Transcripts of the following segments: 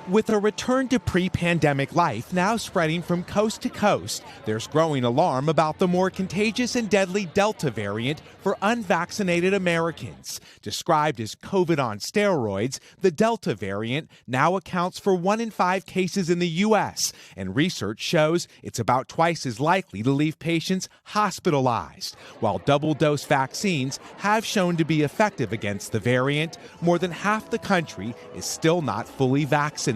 With a return to pre-pandemic life now spreading from coast to coast, there's growing alarm about the more contagious and deadly Delta variant for unvaccinated Americans. Described as COVID on steroids, the Delta variant now accounts for 1 in 5 cases in the U.S., and research shows it's about twice as likely to leave patients hospitalized. While double-dose vaccines have shown to be effective against the variant, more than half the country is still not fully vaccinated.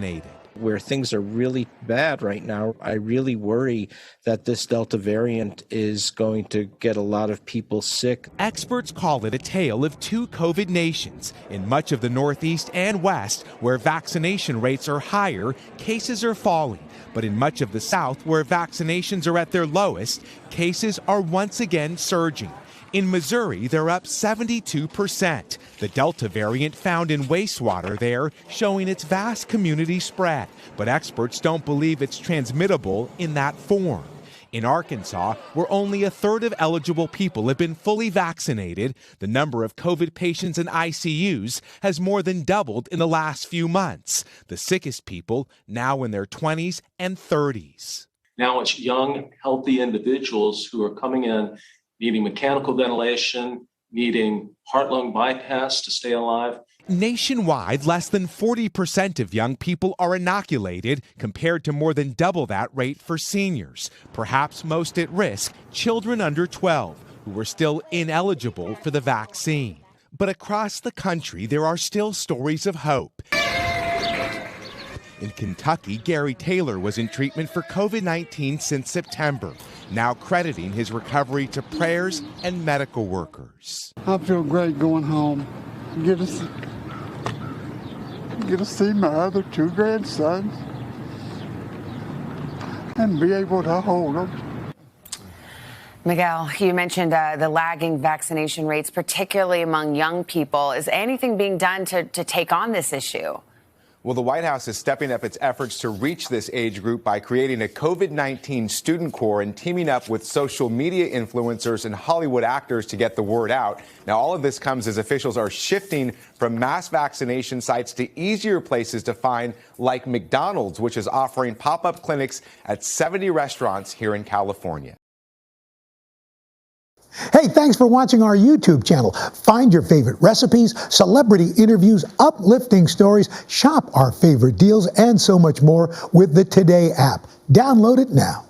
Where things are really bad right now, I really worry that this Delta variant is going to get a lot of people sick. Experts call it a tale of two COVID nations. In much of the Northeast and West, where vaccination rates are higher, cases are falling. But in much of the South, where vaccinations are at their lowest, cases are once again surging. In Missouri, they're up 72%. The Delta variant found in wastewater there, showing its vast community spread. But experts don't believe it's transmittable in that form. In Arkansas, where only a third of eligible people have been fully vaccinated, the number of COVID patients in ICUs has more than doubled in the last few months. The sickest people now in their 20s and 30s. Now it's young, healthy individuals who are coming in needing mechanical ventilation, needing heart-lung bypass to stay alive. Nationwide, less than 40% of young people are inoculated, compared to more than double that rate for seniors. Perhaps most at risk, children under 12, who are still ineligible for the vaccine. But across the country, there are still stories of hope. In Kentucky, Gary Taylor was in treatment for COVID-19 since September, now crediting his recovery to prayers and medical workers. I feel great going home. Get to see my other 2 grandsons and be able to hold them. Miguel, you mentioned the lagging vaccination rates, particularly among young people. Is anything being done to take on this issue? Well, the White House is stepping up its efforts to reach this age group by creating a COVID-19 student corps and teaming up with social media influencers and Hollywood actors to get the word out. Now, all of this comes as officials are shifting from mass vaccination sites to easier places to find, like McDonald's, which is offering pop-up clinics at 70 restaurants here in California. Hey, thanks for watching our YouTube channel. Find your favorite recipes, celebrity interviews, uplifting stories, shop our favorite deals, and so much more with the Today app. Download it now.